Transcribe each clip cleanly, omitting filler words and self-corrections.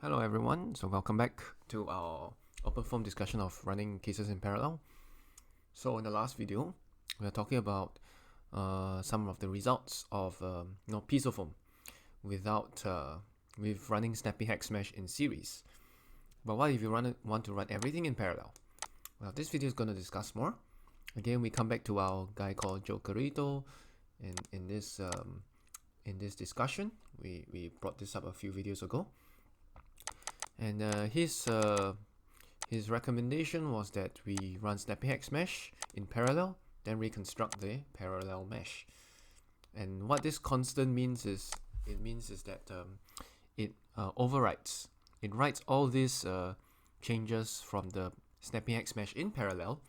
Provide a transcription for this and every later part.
Hello everyone, so welcome back to our OpenFOAM discussion of running cases in parallel. So in the last video, we are talking about some of the results of pisoFoam with running snappyHexMesh in series. But what if you want to run everything in parallel? Well, this video is going to discuss more. Again, we come back to our guy called Joe Carito in this discussion. We brought this up a few videos ago. And his recommendation was that we run snappyHexMesh in parallel, then reconstruct the parallel mesh. And what this constant means is that it overwrites. It writes all these changes from the snappyHexMesh in parallel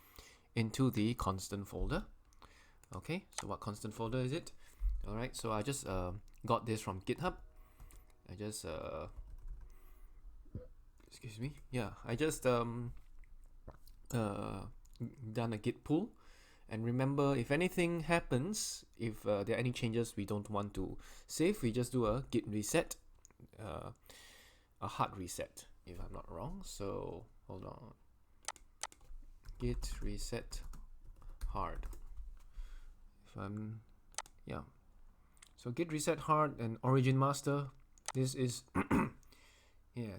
into the constant folder. Okay, so what constant folder is it? All right, so I just got this from GitHub. I just done a git pull, and remember, if anything happens, if there are any changes we don't want to save, we just do a git reset, a hard reset, if I'm not wrong. So hold on, git reset hard. So git reset hard and origin master. This is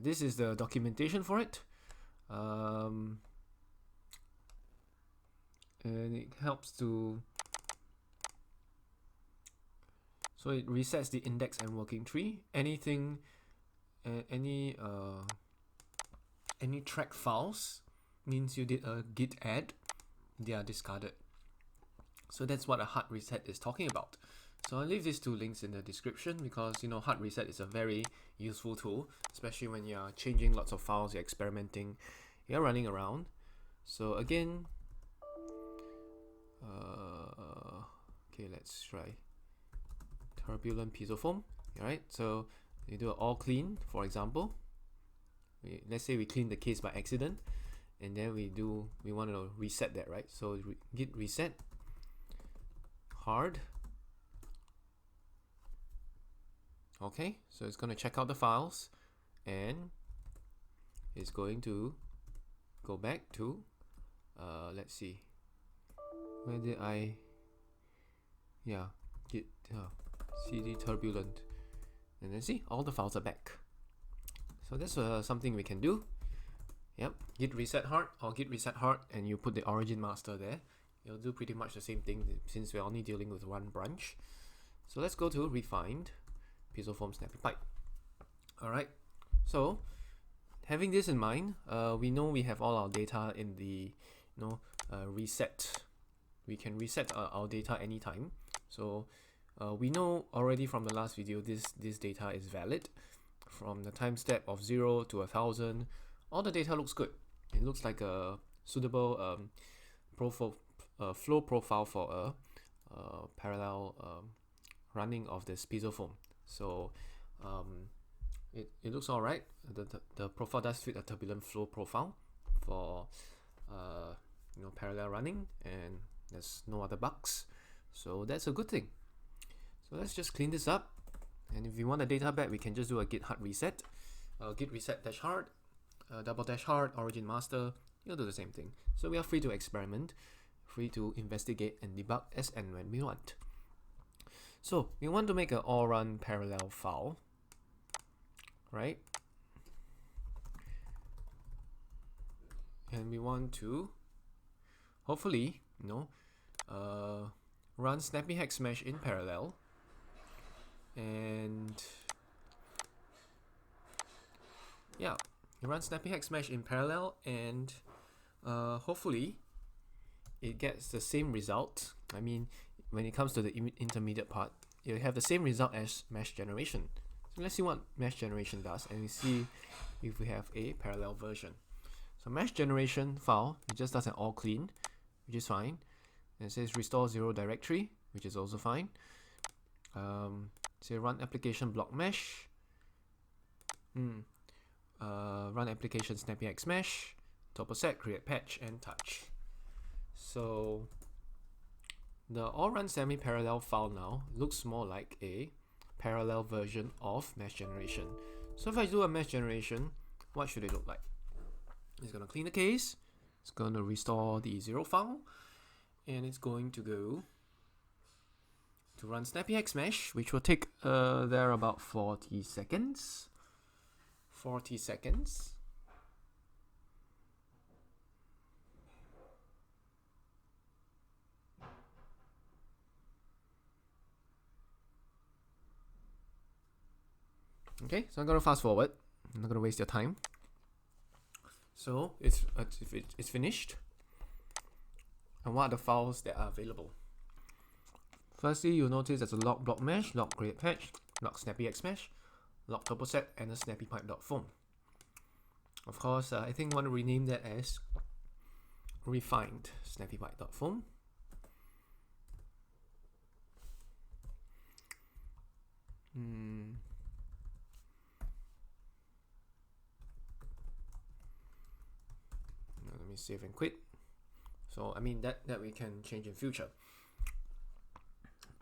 this is the documentation for it, and it helps to, so it resets the index and working tree. Anything, any track files means you did a git add, they are discarded. So that's what a hard reset is talking about. So I'll leave these two links in the description because hard reset is a very useful tool, especially when you're changing lots of files, you're experimenting, you're running around. So again, okay, let's try Turbulent pisoFoam. Alright, so you do an all clean, for example. Let's say we clean the case by accident, and then we want to reset that, right? So git reset hard. Okay, so it's going to check out the files, and it's going to go back to, let's see, where did I, git cd turbulent, and then see, all the files are back. So that's something we can do. Yep, git reset hard or git reset hard, and you put the origin master there. It'll do pretty much the same thing since we're only dealing with one branch. So let's go to refined pisoFoam snappy pipe. Alright, so having this in mind, we know we have all our data in the reset. We can reset our data anytime. So we know already from the last video this data is valid. From the time step of 0 to 1000, all the data looks good. It looks like a suitable flow profile for a parallel running of this pisoFoam. So it looks all right. The profile does fit a turbulent flow profile for parallel running, and there's no other bugs. So that's a good thing. So let's just clean this up. And if we want the data back, we can just do a git hard reset, git reset dash hard, double dash hard, origin master. You'll do the same thing. So we are free to experiment, free to investigate and debug as and when we want. So we want to make an all run parallel file, right? And we want to hopefully run snappyHexMesh in parallel, and you run snappyHexMesh in parallel, and hopefully it gets the same result. I mean, when it comes to the intermediate part, you have the same result as mesh generation. So let's see what mesh generation does, and we see if we have a parallel version. So mesh generation file, it just does an all clean, which is fine. And it says restore 0 directory, which is also fine. Say run application block mesh, run application snappyHexMesh, toposet, create patch, and touch. So the all run semi-parallel file now looks more like a parallel version of mesh generation. So if I do a mesh generation, what should it look like? It's going to clean the case, it's going to restore the 0 file, and it's going to go to run snappyHexMesh, which will take there about 40 seconds. 40 seconds. Okay, so I'm going to fast forward. I'm not going to waste your time. So it's finished. And what are the files that are available? Firstly, you'll notice there's a log block mesh, log create patch, log snappyHexMesh, log turboset, and a snappypipe.foam. Of course, I think I want to rename that as refined snappypipe.foam. Let me save and quit. So I mean that we can change in future.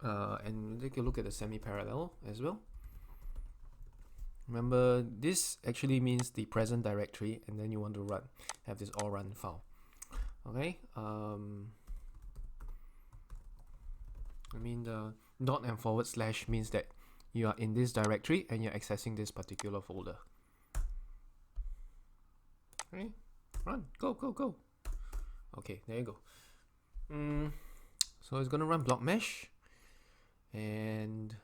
And take a look at the semi-parallel as well. Remember, this actually means the present directory, and then you want to have this all run file. Okay. I mean the dot and / means that you are in this directory and you're accessing this particular folder. Okay, run, go. Okay, there you go. So it's gonna run block mesh and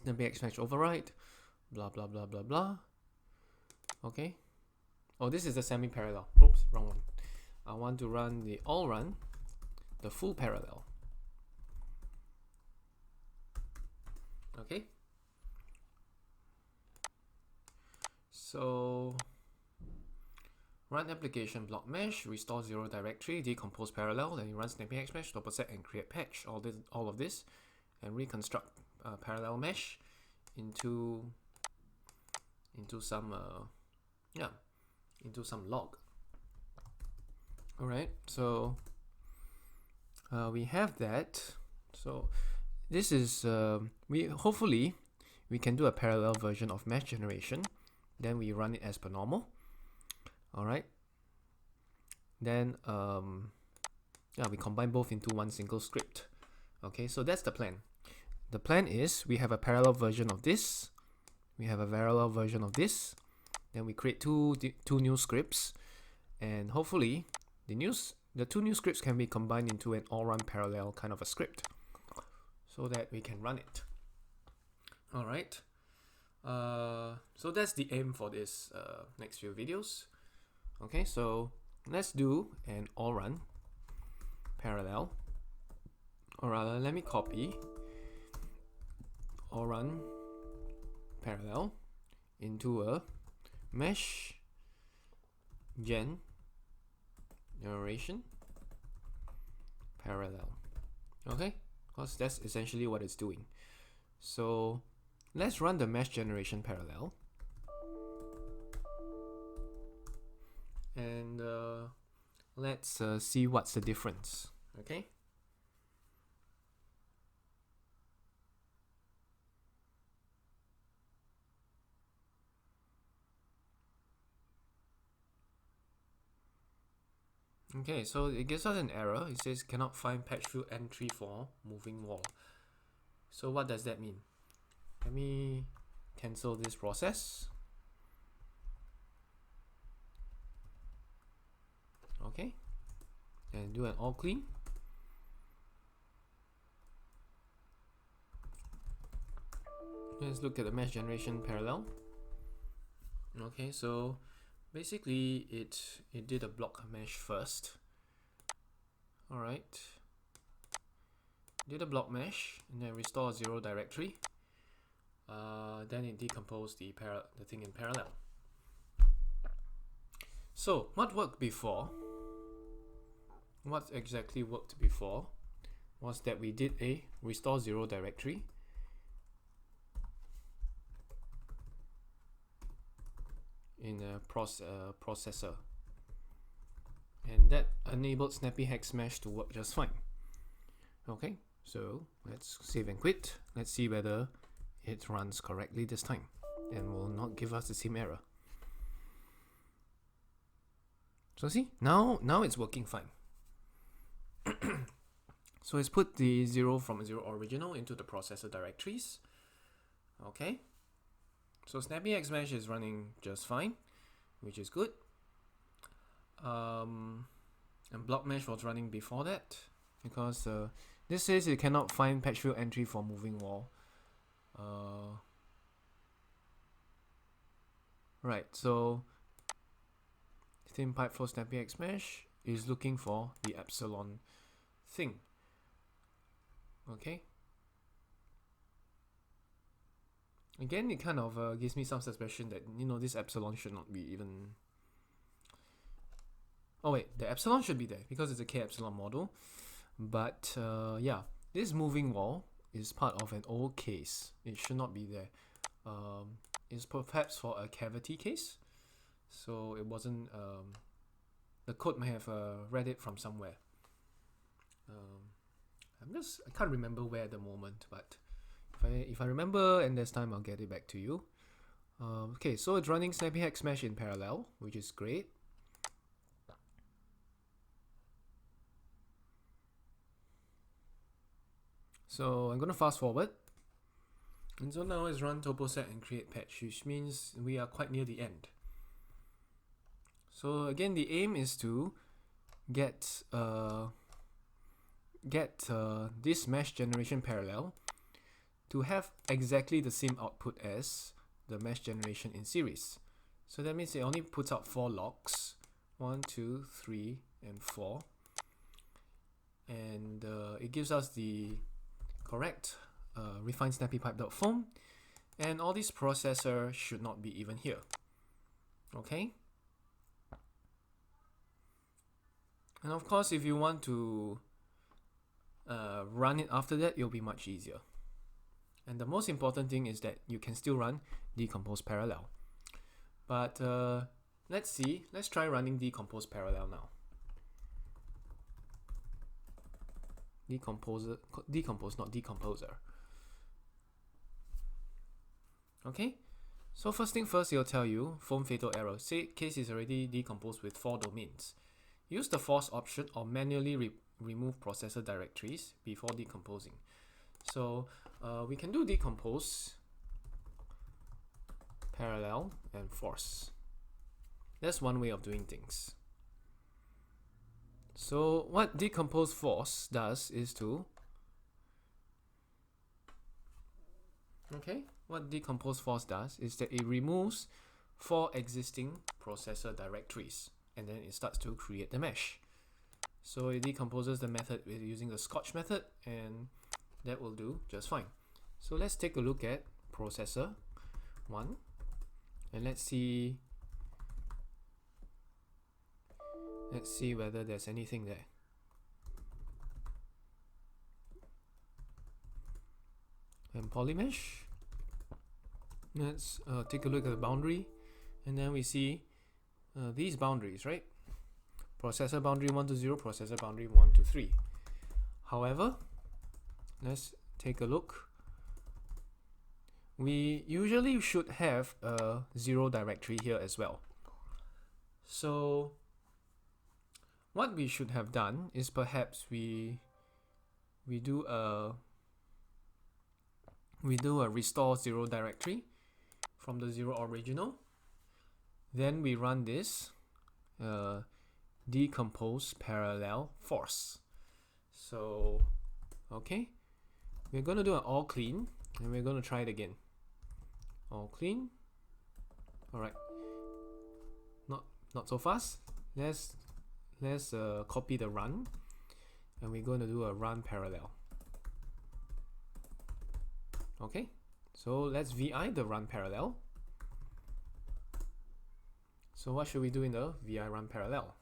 snappyHexMesh override, blah blah blah blah blah. Okay. Oh, this is the semi-parallel. Oops, wrong one. I want to run the all run, the full parallel. Okay. So run application block mesh, restore 0 directory, decompose parallel, then you run snappyHexMesh, turboset, and create patch. All of this, and reconstruct parallel mesh into some log. All right, so we have that. So this is hopefully we can do a parallel version of mesh generation. Then we run it as per normal. All right. Then we combine both into one single script. Okay, so that's the plan. The plan is we have a parallel version of this. We have a parallel version of this. Then we create two new scripts, and hopefully the two new scripts can be combined into an all-run parallel kind of a script, so that we can run it. All right. So that's the aim for this next few videos. Okay, so let's do an all run parallel, or rather let me copy all run parallel into a mesh generation parallel. Okay, because that's essentially what it's doing. So let's run the mesh generation parallel, and let's see what's the difference. Okay. Okay, so it gives us an error. It says cannot find patch field entry for moving wall. So what does that mean? Let me cancel this process. Okay, and do an all clean. Let's look at the mesh generation parallel. Okay, so basically it did a block mesh first. All right, did a block mesh and then restore 0 directory. Then it decomposed the thing in parallel. So what worked before? What exactly worked before was that we did a restore 0 directory, in a processor, and that enabled snappyHexMesh to work just fine. Okay, so let's save and quit. Let's see whether it runs correctly this time. and will not give us the same error. So see, now it's working fine. So it's put the 0 from 0 original into the processor directories. Okay. So snappyHexMesh is running just fine, which is good. And BlockMesh was running before that because this says it cannot find patch field entry for moving wall. Right, so thin pipe for snappyHexMesh is looking for the epsilon thing. Okay. Again, it kind of gives me some suspicion that, you know, this epsilon should not be even... Oh wait, the epsilon should be there because it's a k epsilon model. But yeah, this moving wall is part of an old case. It should not be there. It's perhaps for a cavity case. So it wasn't... the code may have read it from somewhere. I can't remember where at the moment, but if I remember and there's time, I'll get it back to you. Okay, so it's running snappyHexMesh in parallel, which is great. So I'm going to fast forward. And so now it's run turboset and create patch, which means we are quite near the end. So again, the aim is to get this mesh generation parallel to have exactly the same output as the mesh generation in series. So that means it only puts out 4 locks, 1, 2, 3, and 4, and it gives us the correct refined snappypipe.foam, and all these processor should not be even here. Okay. And of course, if you want to run it after that, it'll be much easier. And the most important thing is that you can still run decompose parallel. But let's try running decompose parallel now. Decompose, not decomposer. Okay, so first thing first, it'll tell you foam fatal error. Say case is already decomposed with 4 domains. Use the force option or manually remove processor directories before decomposing. So we can do decompose, parallel, and force. That's one way of doing things. So what decompose force does is to... Okay, what decompose force does is that it removes 4 existing processor directories, and then it starts to create the mesh. So it decomposes the method with using the Scotch method, and that will do just fine. So let's take a look at processor 1, and let's see whether there's anything there. And polymesh, let's take a look at the boundary, and then we see these boundaries, right? Processor boundary 1 to 0, processor boundary 1 to 3. However, let's take a look. We usually should have a 0 directory here as well. So what we should have done is perhaps we do a restore 0 directory from the 0 original. Then we run this decompose parallel force. So okay, we're going to do an all clean, and we're going to try it again. All clean. All right, not so fast. Let's copy the run, and we're going to do a run parallel. Okay, so let's VI the run parallel. So what should we do in the VI run parallel?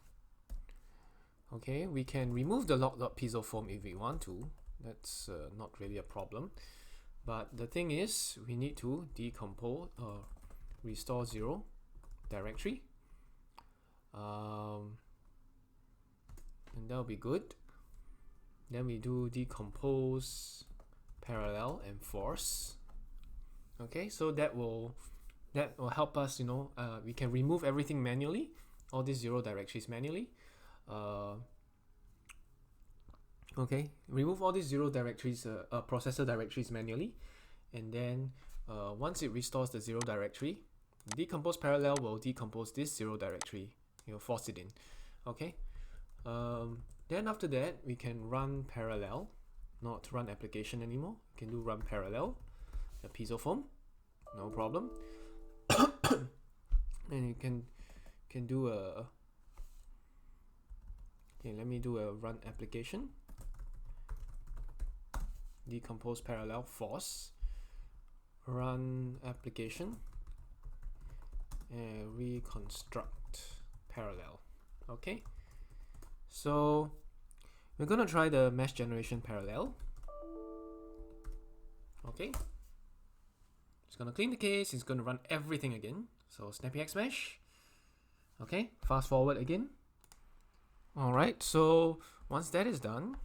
Okay, we can remove the log.pisoFoam if we want to. That's not really a problem. But the thing is, we need to decompose restore 0 directory. And that'll be good. Then we do decompose parallel and force. Okay, so that will that will help us, you know, we can remove everything manually, all these 0 directories manually. Okay, remove all these 0 directories, processor directories manually, and then once it restores the 0 directory, decompose parallel will decompose this 0 directory, you know, force it in. Okay, then after that we can run parallel, not run application anymore. You can do run parallel, the pisoFoam, no problem. And you can do a, okay, let me do a run application, decompose parallel force, run application, and reconstruct parallel. Okay, so we're gonna try the mesh generation parallel. Okay, it's gonna clean the case, it's gonna run everything again. So snappyHexMesh. Okay, fast forward again. Alright, so once that is done,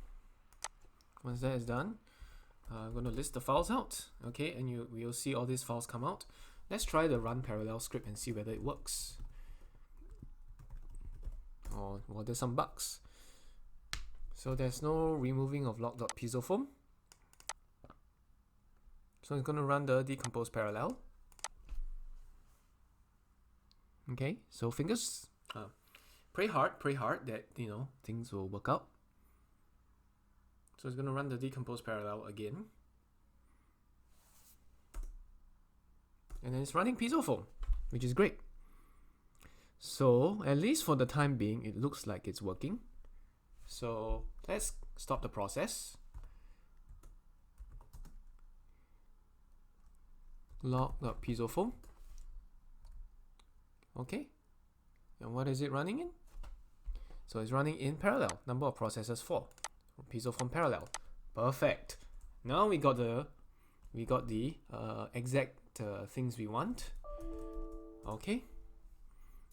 I'm going to list the files out. Okay, and we'll see all these files come out. Let's try the run parallel script and see whether it works. Oh, well, there's some bugs. So there's no removing of log.pisoFoam. So it's going to run the decompose parallel. Okay, so fingers, pray hard that, you know, things will work out. So it's going to run the decompose parallel again. And then it's running pisoFoam, which is great. So at least for the time being, it looks like it's working. So let's stop the process. Log.pisoFoam. Okay. And what is it running in? So it's running in parallel. Number of processors 4. pisoFoam parallel. Perfect. Now we got the exact things we want. Okay.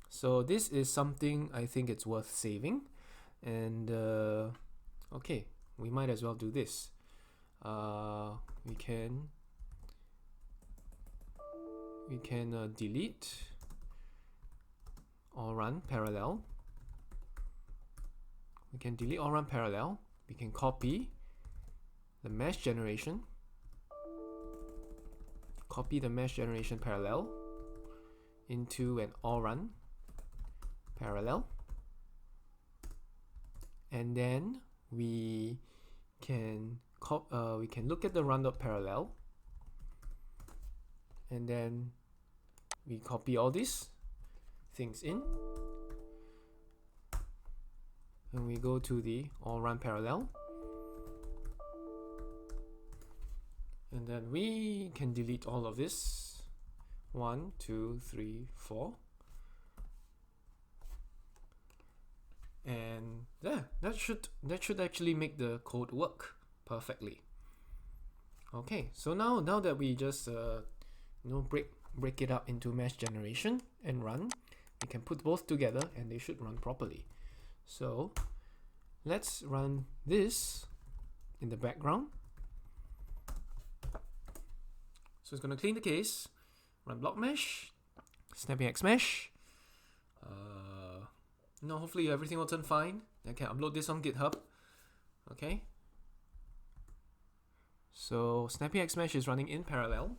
So this is something I think it's worth saving, and okay, we might as well do this. We can delete or run parallel. We can delete or run parallel. We can copy the mesh generation. Copy the mesh generation parallel into an all run parallel, and then we can look at the run.parallel, and then we copy all these things in, and we go to the all run parallel, and then we can delete all of this. 1, 2, 3, 4. And yeah, that should actually make the code work perfectly. Okay, so now that we just break it up into mesh generation and run, we can put both together and they should run properly. So let's run this in the background. So it's going to clean the case, run block mesh, snappyHexMesh. Hopefully everything will turn fine. I can upload this on GitHub. Okay. So snappyHexMesh is running in parallel.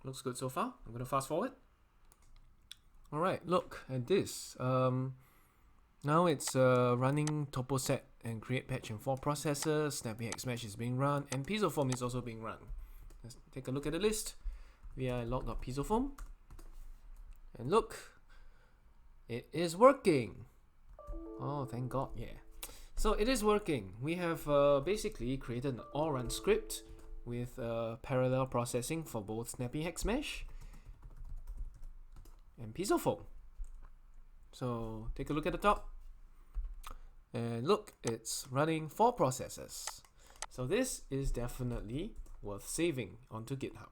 Looks good so far. I'm going to fast forward. Alright, look at this. Now it's running topo set and create patch in 4 processors. snappyHexMesh is being run, and pisoFoam is also being run. Let's take a look at the list via log.pisoFoam. And look, it is working. Oh, thank God, yeah. So it is working. We have basically created an all-run script with parallel processing for both snappyHexMesh and pisoFoam. So take a look at the top. And look, it's running 4 processors. So this is definitely worth saving onto GitHub.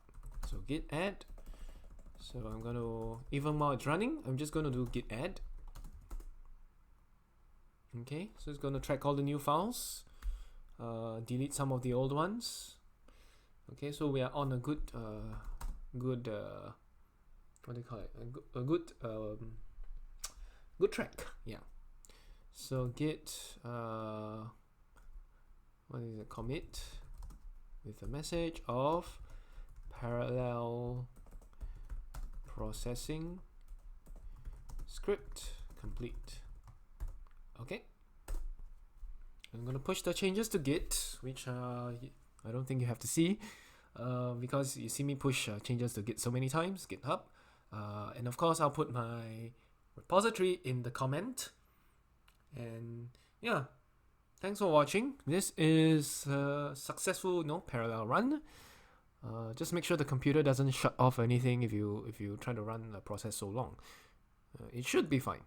So git add. So I'm going to, even while it's running, I'm just going to do git add. Okay, so it's going to track all the new files, delete some of the old ones. Okay, so we are on a good what do you call it? A good good track. Yeah. So git what is it? Commit with a message of parallel processing script complete. Okay. I'm gonna push the changes to Git, which I don't think you have to see, because you see me push changes to Git so many times, GitHub, and of course I'll put my repository in the comment. And yeah, thanks for watching. This is a successful parallel run. Just make sure the computer doesn't shut off or anything if you try to run the process so long. It should be fine.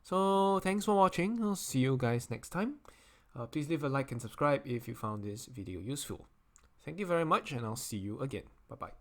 So thanks for watching. I'll see you guys next time. Please leave a like and subscribe if you found this video useful. Thank you very much, and I'll see you again. Bye bye.